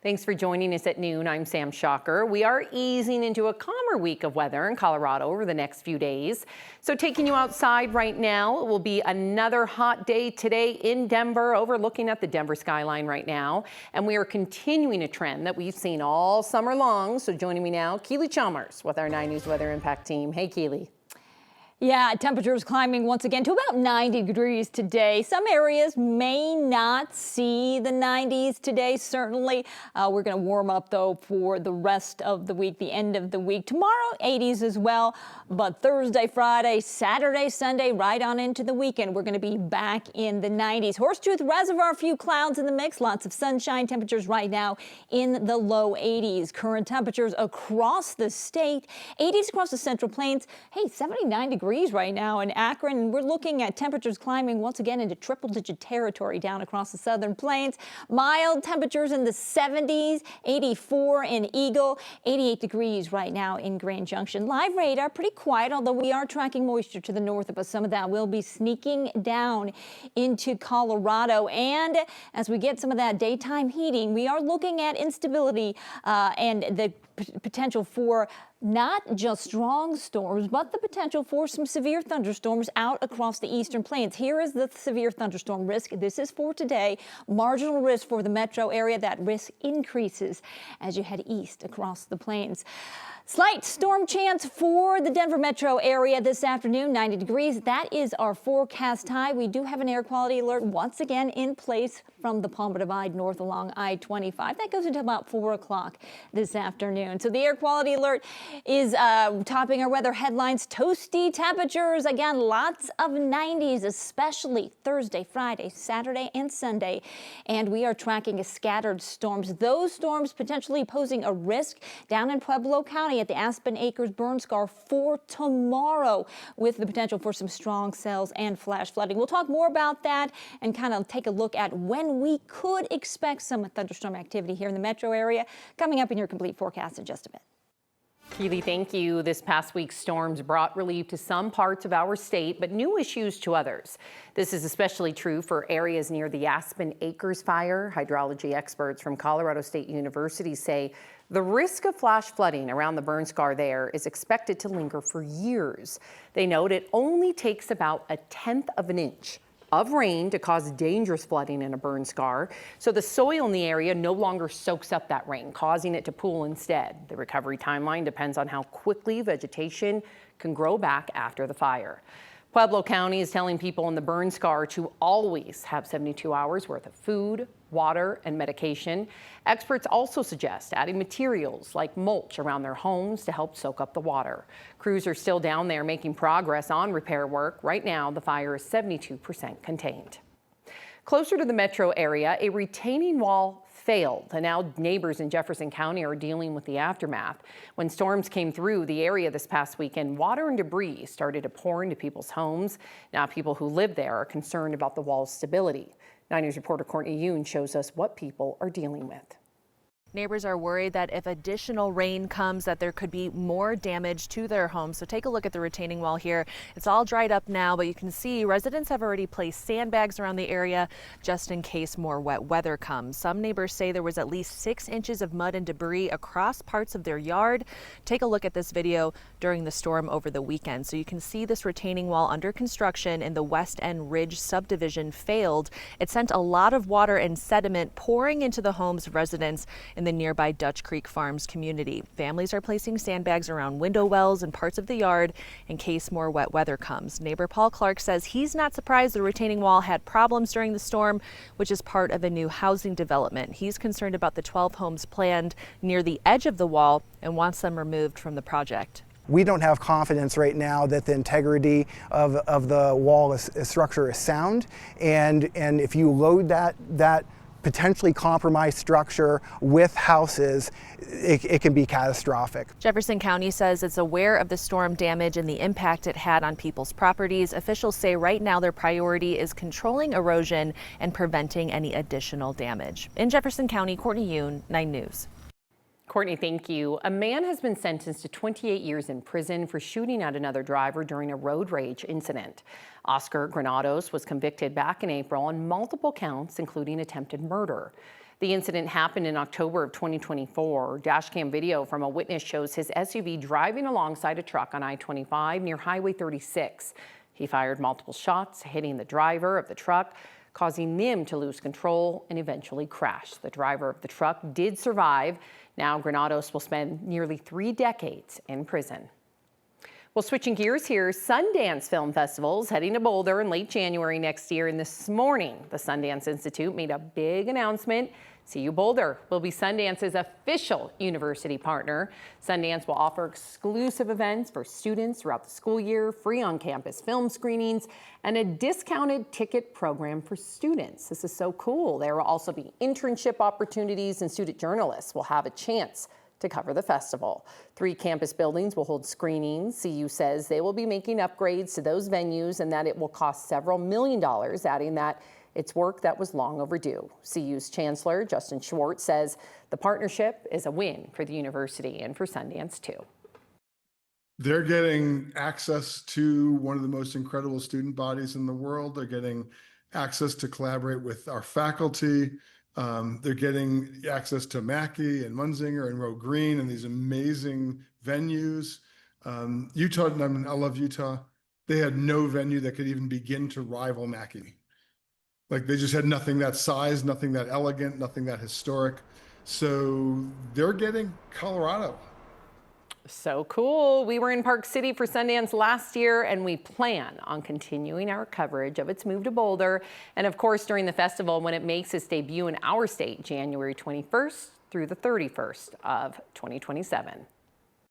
Thanks for joining us at noon. I'm Sam Shocker. We are easing into a calmer week of weather in Colorado over the next few days. So taking you outside right now, it will be another hot day today in Denver, overlooking at the Denver skyline right now. And we are continuing a trend that we've seen all summer long. So joining me now, Keely Chalmers with our 9 News Weather Impact team. Hey, Keely. Yeah, temperatures climbing once again to about 90 degrees today. Some areas may not see the 90s today, certainly. We're going to warm up, though, for the rest of the week, the end of the week. Tomorrow, 80s as well. But Thursday, Friday, Saturday, Sunday, right on into the weekend, we're going to be back in the 90s. Horsetooth Reservoir, a few clouds in the mix, lots of sunshine. Temperatures right now in the low 80s. Current temperatures across the state, 80s across the Central Plains. Hey, 79 degrees right now in Akron. We're looking at temperatures climbing once again into triple-digit territory down across the Southern Plains. Mild temperatures in the 70s, 84 in Eagle, 88 degrees right now in Grand Junction. Live radar pretty quiet, although we are tracking moisture to the north of us. Some of that will be sneaking down into Colorado. And as we get some of that daytime heating, we are looking at instability and the potential for not just strong storms, but the potential for some severe thunderstorms out across the eastern plains. Here is the severe thunderstorm risk. This is for today. Marginal risk for the metro area. That risk increases as you head east across the plains. Slight storm chance for the Denver metro area this afternoon, 90 degrees. That is our forecast high. We do have an air quality alert once again in place from the Palmer Divide north along I-25. That goes until about 4 o'clock this afternoon. So the air quality alert is topping our weather headlines. Toasty temperatures. Again, lots of 90s, especially Thursday, Friday, Saturday, and Sunday. And we are tracking scattered storms. Those storms potentially posing a risk down in Pueblo County at the Aspen Acres burn scar for tomorrow, with the potential for some strong cells and flash flooding. We'll talk more about that and kind of take a look at when we could expect some thunderstorm activity here in the metro area, coming up in your complete forecast in just a bit. Keely, thank you. This past week's storms brought relief to some parts of our state, but new issues to others. This is especially true for areas near the Aspen Acres fire. Hydrology experts from Colorado State University say the risk of flash flooding around the burn scar there is expected to linger for years. They note it only takes about 1/10 of an inch of rain to cause dangerous flooding in a burn scar. So the soil in the area no longer soaks up that rain, causing it to pool instead. The recovery timeline depends on how quickly vegetation can grow back after the fire. Pueblo County is telling people in the burn scar to always have 72 hours worth of food, water, and medication. Experts also suggest adding materials like mulch around their homes to help soak up the water. Crews are still down there making progress on repair work. Right now, the fire is 72% contained. Closer to the metro area, a retaining wall failed, and now neighbors in Jefferson County are dealing with the aftermath. When storms came through the area this past weekend, water and debris started to pour into people's homes. Now people who live there are concerned about the wall's stability. 9 News reporter Courtney Yoon shows us what people are dealing with. Neighbors are worried that if additional rain comes, that there could be more damage to their homes. So take a look at the retaining wall here. It's all dried up now, but you can see residents have already placed sandbags around the area just in case more wet weather comes. Some neighbors say there was at least 6 inches of mud and debris across parts of their yard. Take a look at this video during the storm over the weekend. So you can see this retaining wall under construction in the West End Ridge subdivision failed. It sent a lot of water and sediment pouring into the homes of residents in the nearby Dutch Creek Farms community. Families are placing sandbags around window wells and parts of the yard in case more wet weather comes. Neighbor Paul Clark says he's not surprised the retaining wall had problems during the storm, which is part of a new housing development. He's concerned about the 12 homes planned near the edge of the wall and wants them removed from the project. We don't have confidence right now that the integrity of the wall structure is sound, and if you load that potentially compromised structure with houses, it can be catastrophic. Jefferson County says it's aware of the storm damage and the impact it had on people's properties. Officials say right now their priority is controlling erosion and preventing any additional damage. In Jefferson County, Courtney Yoon, 9 News. Courtney, thank you. A man has been sentenced to 28 years in prison for shooting at another driver during a road rage incident. Oscar Granados was convicted back in April on multiple counts, including attempted murder. The incident happened in October of 2024. Dashcam video from a witness shows his SUV driving alongside a truck on I-25 near Highway 36. He fired multiple shots, hitting the driver of the truck, causing them to lose control and eventually crash. The driver of the truck did survive. Now Granados will spend nearly 3 decades in prison. Well, switching gears here, Sundance Film Festival is heading to Boulder in late January next year. And this morning, the Sundance Institute made a big announcement. CU Boulder will be Sundance's official university partner. Sundance will offer exclusive events for students throughout the school year, free on-campus film screenings, and a discounted ticket program for students. This is so cool. There will also be internship opportunities, and student journalists will have a chance to cover the festival. 3 campus buildings will hold screenings. CU says they will be making upgrades to those venues and that it will cost several $1 million, adding that it's work that was long overdue. CU's Chancellor, Justin Schwartz, says the partnership is a win for the university and for Sundance too. They're getting access to one of the most incredible student bodies in the world. They're getting access to collaborate with our faculty. They're getting access to Mackey and Munzinger and Roe Green and these amazing venues. Utah, I mean, I love Utah. They had no venue that could even begin to rival Mackey. Like they just had nothing that size, nothing that elegant, nothing that historic. So they're getting Colorado. So cool. We were in Park City for Sundance last year, and we plan on continuing our coverage of its move to Boulder. And of course, during the festival, when it makes its debut in our state, January 21st through the 31st of 2027.